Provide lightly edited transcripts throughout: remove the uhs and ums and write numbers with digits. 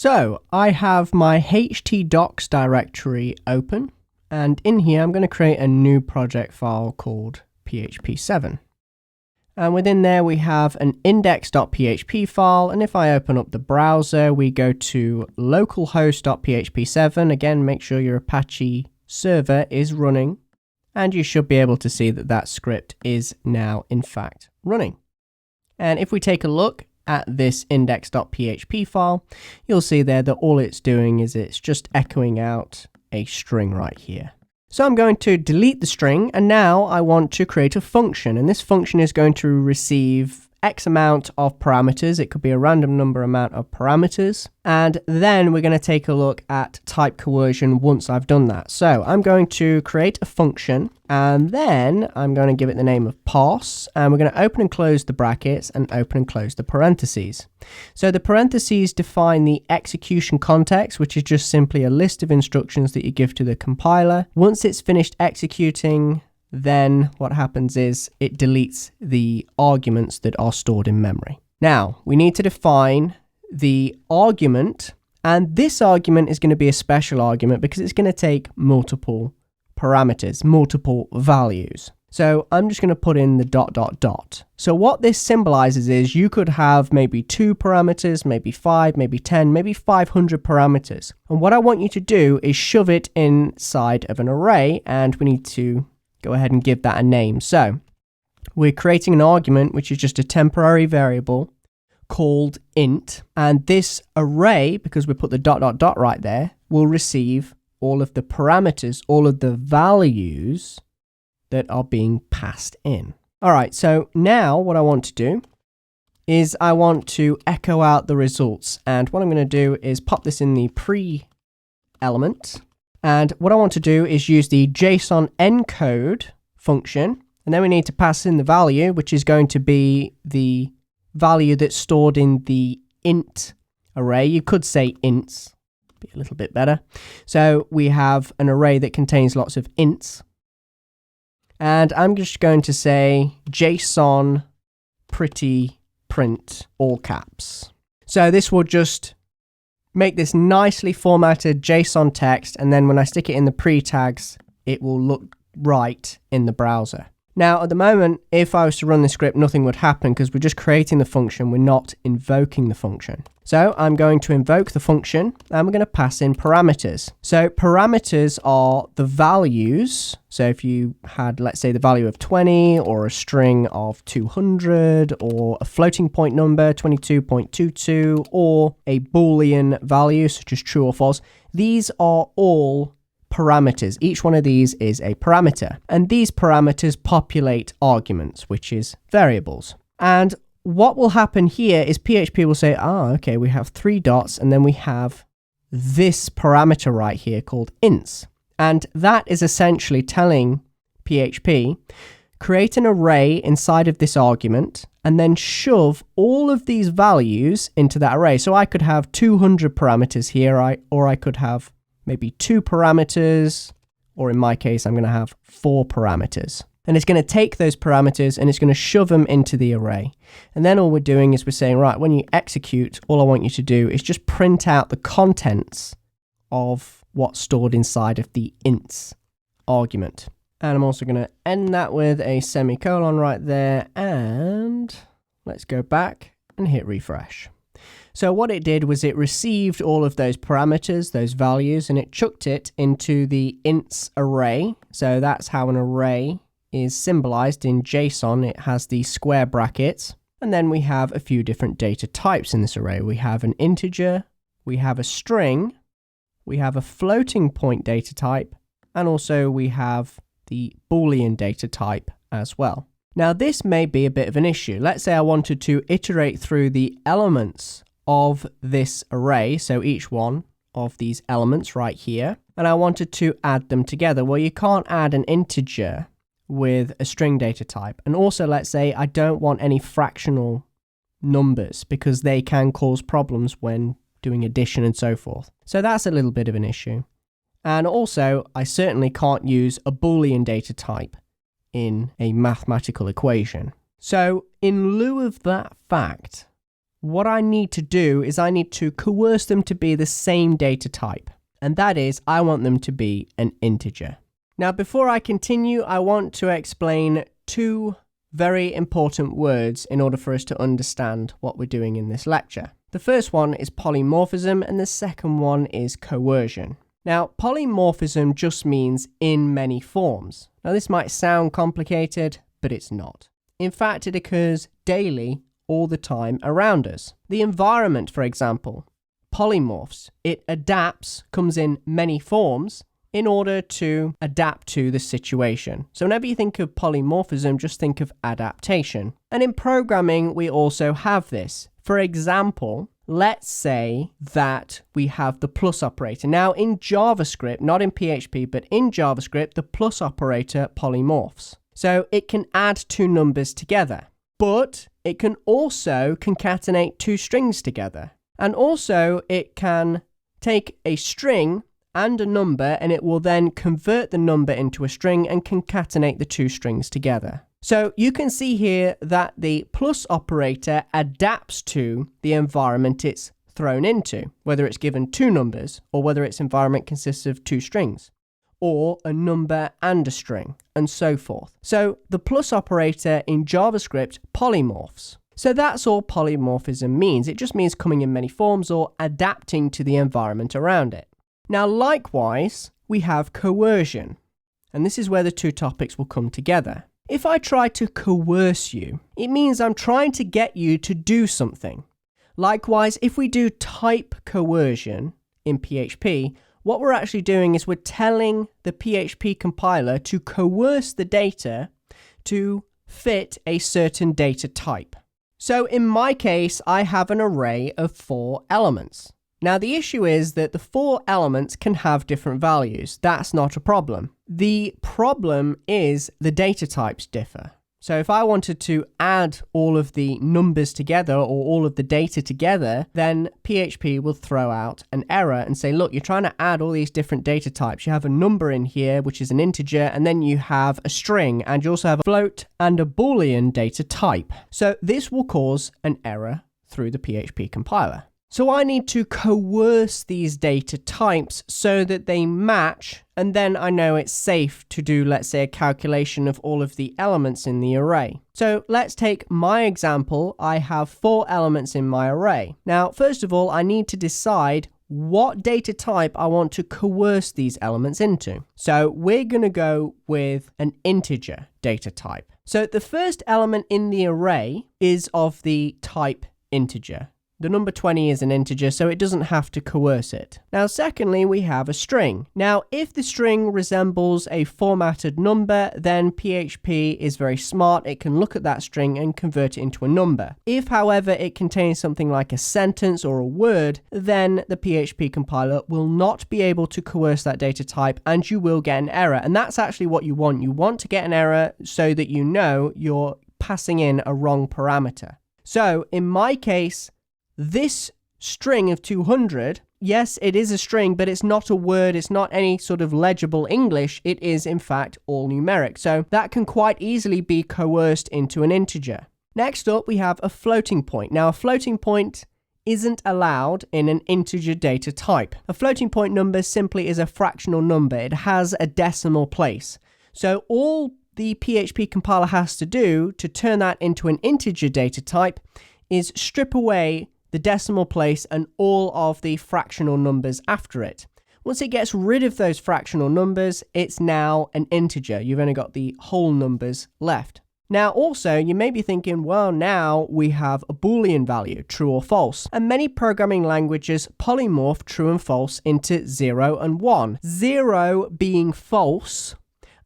So I have my htdocs directory open, and in here I'm going to create a new project file called php7. And within there we have an index.php file, and if I open up the browser we go to localhost.php7. Again, make sure your Apache server is running, and you should be able to see that that script is now in fact running. And if we take a look at this index.php file, you'll see there that all it's doing is it's just echoing out a string right here. So I'm going to delete the string, and now I want to create a function, and this function is going to receive X amount of parameters. It could be a random number amount of parameters, and then we're going to take a look at type coercion once I've done that. So I'm going to create a function, and then I'm going to give it the name of parse, and we're going to open and close the brackets and open and close the parentheses. So the parentheses define the execution context, which is just simply a list of instructions that you give to the compiler. Once it's finished executing, then what happens is it deletes the arguments that are stored in memory. Now, we need to define the argument, and this argument is going to be a special argument because it's going to take multiple parameters, multiple values. So I'm just going to put in the ... So what this symbolizes is you could have maybe 2 parameters, maybe 5, maybe 10, maybe 500 parameters. And what I want you to do is shove it inside of an array, and we need to go ahead and give that a name. So we're creating an argument, which is just a temporary variable called int. And this array, because we put the ... right there, will receive all of the parameters, all of the values that are being passed in. All right, so now what I want to do is I want to echo out the results. And what I'm going to do is pop this in the pre-element. And what I want to do is use the JSON encode function, and then we need to pass in the value, which is going to be the value that's stored in the int array. You could say ints, be a little bit better. So we have an array that contains lots of ints, and I'm just going to say JSON pretty print all caps. So this will just make this nicely formatted JSON text, and then when I stick it in the pre-tags, it will look right in the browser. Now, at the moment, if I was to run the script, nothing would happen because we're just creating the function, we're not invoking the function. So I'm going to invoke the function, and we're going to pass in parameters. So parameters are the values. So if you had, let's say, the value of 20, or a string of 200, or a floating point number, 22.22, or a Boolean value, such as true or false, these are all parameters. Each one of these is a parameter, and these parameters populate arguments, which is variables. And what will happen here is PHP will say, okay, we have 3 dots, and then we have this parameter right here called ints. And that is essentially telling PHP, create an array inside of this argument, and then shove all of these values into that array. So I could have 200 parameters here, or I could have maybe 2 parameters, or in my case, I'm going to have 4 parameters. And it's going to take those parameters and it's going to shove them into the array. And then all we're doing is we're saying, right, when you execute, all I want you to do is just print out the contents of what's stored inside of the ints argument. And I'm also going to end that with a semicolon right there. And let's go back and hit refresh. So what it did was it received all of those parameters, those values, and it chucked it into the ints array. So that's how an array is symbolized in JSON. It has these square brackets, and then we have a few different data types in this array. We have an integer, we have a string, we have a floating point data type, and also we have the Boolean data type as well. Now this may be a bit of an issue. Let's say I wanted to iterate through the elements of this array, so each one of these elements right here, and I wanted to add them together. Well, you can't add an integer with a string data type. And also, let's say I don't want any fractional numbers because they can cause problems when doing addition and so forth. So that's a little bit of an issue. And also, I certainly can't use a Boolean data type in a mathematical equation. So in lieu of that fact, what I need to do is I need to coerce them to be the same data type. And that is, I want them to be an integer. Now, before I continue, I want to explain two very important words in order for us to understand what we're doing in this lecture. The first one is polymorphism, and the second one is coercion. Now, polymorphism just means in many forms. Now, this might sound complicated, but it's not. In fact, it occurs daily, all the time around us. The environment, for example, polymorphs. It adapts, comes in many forms in order to adapt to the situation. So whenever you think of polymorphism, just think of adaptation. And in programming, we also have this. For example, let's say that we have the plus operator. Now in JavaScript, not in PHP, but in JavaScript, the plus operator polymorphs. So it can add two numbers together, but it can also concatenate two strings together. And also it can take a string and a number, and it will then convert the number into a string and concatenate the two strings together. So you can see here that the plus operator adapts to the environment it's thrown into, whether it's given two numbers or whether its environment consists of two strings, or a number and a string, and so forth. So the plus operator in JavaScript polymorphs. So that's all polymorphism means. It just means coming in many forms or adapting to the environment around it. Now, likewise, we have coercion, and this is where the two topics will come together. If I try to coerce you, it means I'm trying to get you to do something. Likewise, if we do type coercion in PHP, what we're actually doing is we're telling the PHP compiler to coerce the data to fit a certain data type. So in my case, I have an array of 4 elements. Now the issue is that the 4 elements can have different values. That's not a problem. The problem is the data types differ. So if I wanted to add all of the numbers together or all of the data together, then PHP will throw out an error and say, look, you're trying to add all these different data types. You have a number in here, which is an integer, and then you have a string, and you also have a float and a Boolean data type. So this will cause an error through the PHP compiler. So I need to coerce these data types so that they match, and then I know it's safe to do, let's say, a calculation of all of the elements in the array. So let's take my example. I have 4 elements in my array. Now, first of all, I need to decide what data type I want to coerce these elements into. So we're going to go with an integer data type. So the first element in the array is of the type integer. The number 20 is an integer, so it doesn't have to coerce it. Now, secondly, we have a string. Now, if the string resembles a formatted number, then PHP is very smart. It can look at that string and convert it into a number. If, however, it contains something like a sentence or a word, then the PHP compiler will not be able to coerce that data type, and you will get an error. And that's actually what you want. You want to get an error so that you know you're passing in a wrong parameter. So, in my case, this string of 200, yes, it is a string, but it's not a word, it's not any sort of legible English, it is in fact all numeric. So that can quite easily be coerced into an integer. Next up, we have a floating point. Now, a floating point isn't allowed in an integer data type. A floating point number simply is a fractional number. It has a decimal place. So all the PHP compiler has to do to turn that into an integer data type is strip away the decimal place and all of the fractional numbers after it. Once it gets rid of those fractional numbers, it's now an integer. You've only got the whole numbers left. Now also, you may be thinking, well, now we have a Boolean value, true or false. And many programming languages polymorph true and false into 0 and 1. 0 being false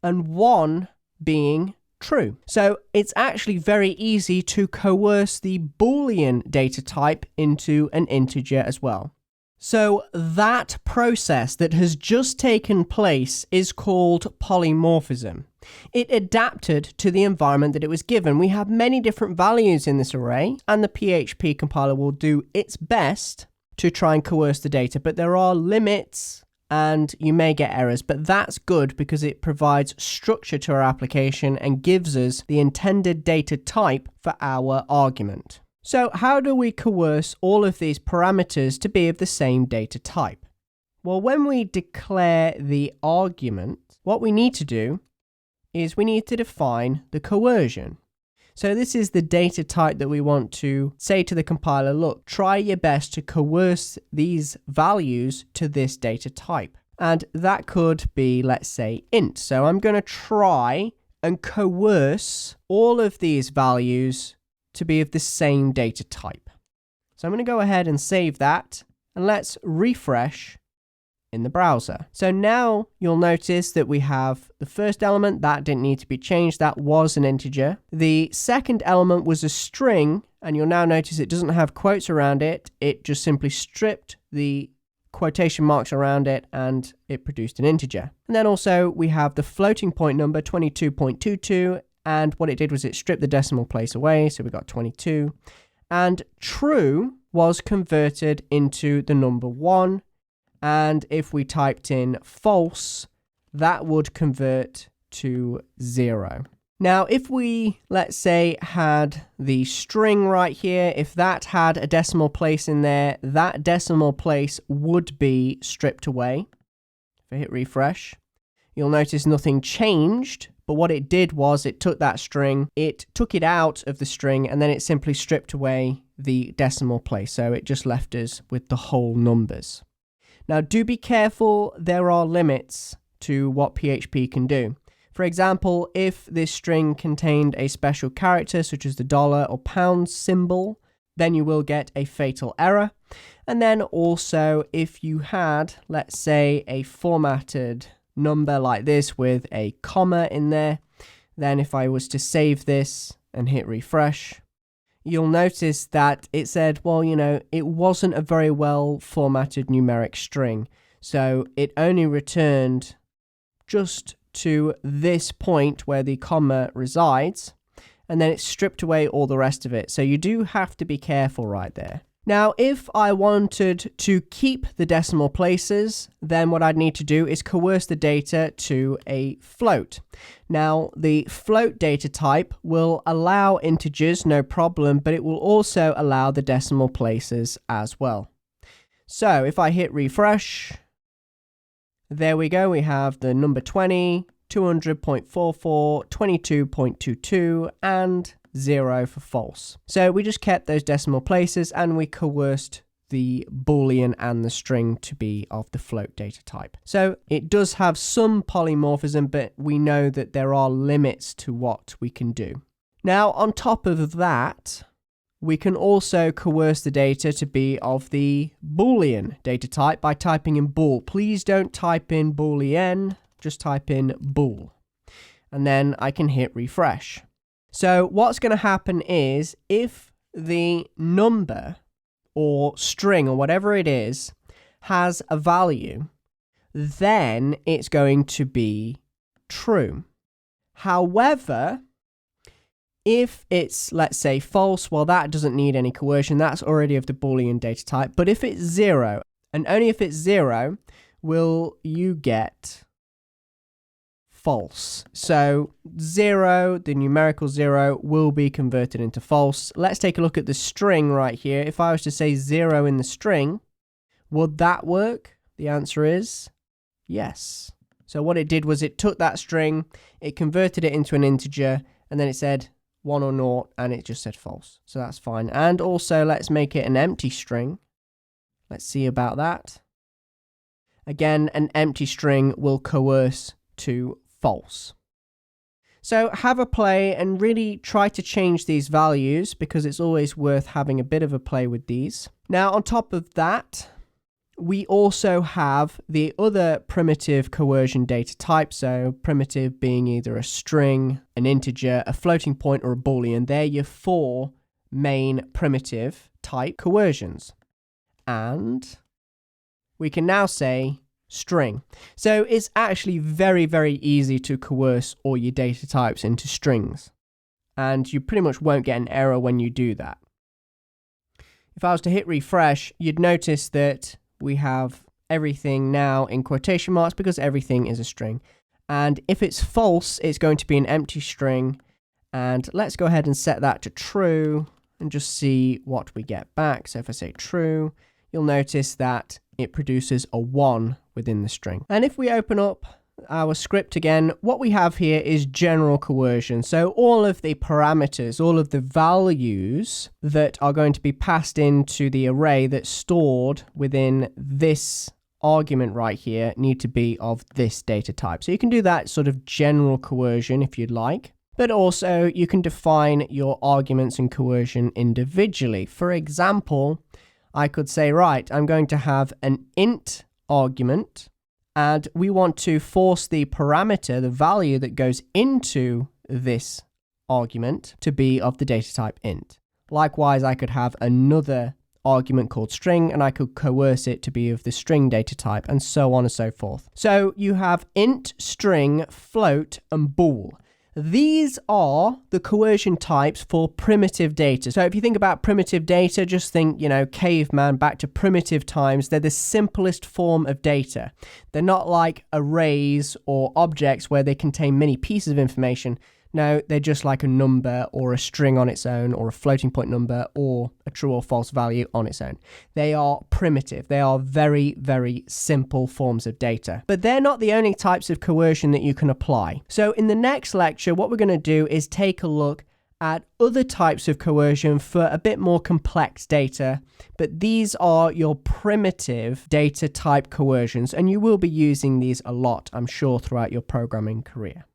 and 1 being true. So it's actually very easy to coerce the Boolean data type into an integer as well. So that process that has just taken place is called polymorphism. It adapted to the environment that it was given. We have many different values in this array, and the PHP compiler will do its best to try and coerce the data, but there are limits and you may get errors, but that's good because it provides structure to our application and gives us the intended data type for our argument. So how do we coerce all of these parameters to be of the same data type? Well, when we declare the argument, what we need to do is we need to define the coercion. So this is the data type that we want to say to the compiler, look, try your best to coerce these values to this data type. And that could be, let's say, int. So I'm going to try and coerce all of these values to be of the same data type. So I'm going to go ahead and save that, and let's refresh in the browser. So now you'll notice that we have the first element that didn't need to be changed. That was an integer. The second element was a string, and you'll now notice it doesn't have quotes around it. It just simply stripped the quotation marks around it and it produced an integer. And then also we have the floating point number 22.22, and what it did was it stripped the decimal place away, so we got 22. And true was converted into the number 1. And if we typed in false, that would convert to 0. Now, if we, let's say, had the string right here, if that had a decimal place in there, that decimal place would be stripped away. If I hit refresh, you'll notice nothing changed, but what it did was it took that string, it took it out of the string, and then it simply stripped away the decimal place. So it just left us with the whole numbers. Now, do be careful, there are limits to what PHP can do. For example, if this string contained a special character, such as the $ or pound symbol, then you will get a fatal error. And then also, if you had, let's say, a formatted number like this with a comma in there, then if I was to save this and hit refresh, you'll notice that it said, well, you know, it wasn't a very well formatted numeric string. So it only returned just to this point where the comma resides, and then it stripped away all the rest of it. So you do have to be careful right there. Now, if I wanted to keep the decimal places, then what I'd need to do is coerce the data to a float. Now, the float data type will allow integers, no problem, but it will also allow the decimal places as well. So if I hit refresh, there we go. We have the number 20, 200.44, 22.22, and 0 for false. So we just kept those decimal places and we coerced the Boolean and the string to be of the float data type. So it does have some polymorphism, but we know that there are limits to what we can do. Now, on top of that, we can also coerce the data to be of the Boolean data type by typing in bool. Please don't type in Boolean, just type in bool. And then I can hit refresh. So what's going to happen is if the number or string or whatever it is has a value, then it's going to be true. However, if it's, let's say, false, well, that doesn't need any coercion. That's already of the Boolean data type. But if it's 0, and only if it's 0, will you get false. So 0, the numerical 0, will be converted into false. Let's take a look at the string right here. If I was to say 0 in the string, would that work? The answer is yes. So what it did was it took that string, it converted it into an integer, and then it said 1 or 0, and it just said false. So that's fine. And also, let's make it an empty string. Let's see about that. Again, an empty string will coerce to false. So have a play and really try to change these values, because it's always worth having a bit of a play with these. Now, on top of that, we also have the other primitive coercion data type. So primitive being either a string, an integer, a floating point, or a Boolean. They're your 4 main primitive type coercions. And we can now say string. So it's actually very, very easy to coerce all your data types into strings. And you pretty much won't get an error when you do that. If I was to hit refresh, you'd notice that we have everything now in quotation marks because everything is a string. And if it's false, it's going to be an empty string. And let's go ahead and set that to true. and just see what we get back. So if I say true, you'll notice that it produces a 1 within the string. And if we open up our script again, what we have here is general coercion. So all of the parameters, all of the values that are going to be passed into the array that's stored within this argument right here need to be of this data type. So you can do that sort of general coercion if you'd like, but also you can define your arguments and coercion individually. For example, I could say, right, I'm going to have an int argument, and we want to force the parameter, the value that goes into this argument, to be of the data type int. Likewise, I could have another argument called string, and I could coerce it to be of the string data type, and so on and so forth. So you have int, string, float, and bool. These are the coercion types for primitive data. So if you think about primitive data, just think, caveman back to primitive times. They're the simplest form of data. They're not like arrays or objects where they contain many pieces of information. No, they're just like a number or a string on its own, or a floating point number, or a true or false value on its own. They are primitive. They are very, very simple forms of data. But they're not the only types of coercion that you can apply. So in the next lecture, what we're going to do is take a look at other types of coercion for a bit more complex data. But these are your primitive data type coercions, and you will be using these a lot, I'm sure, throughout your programming career.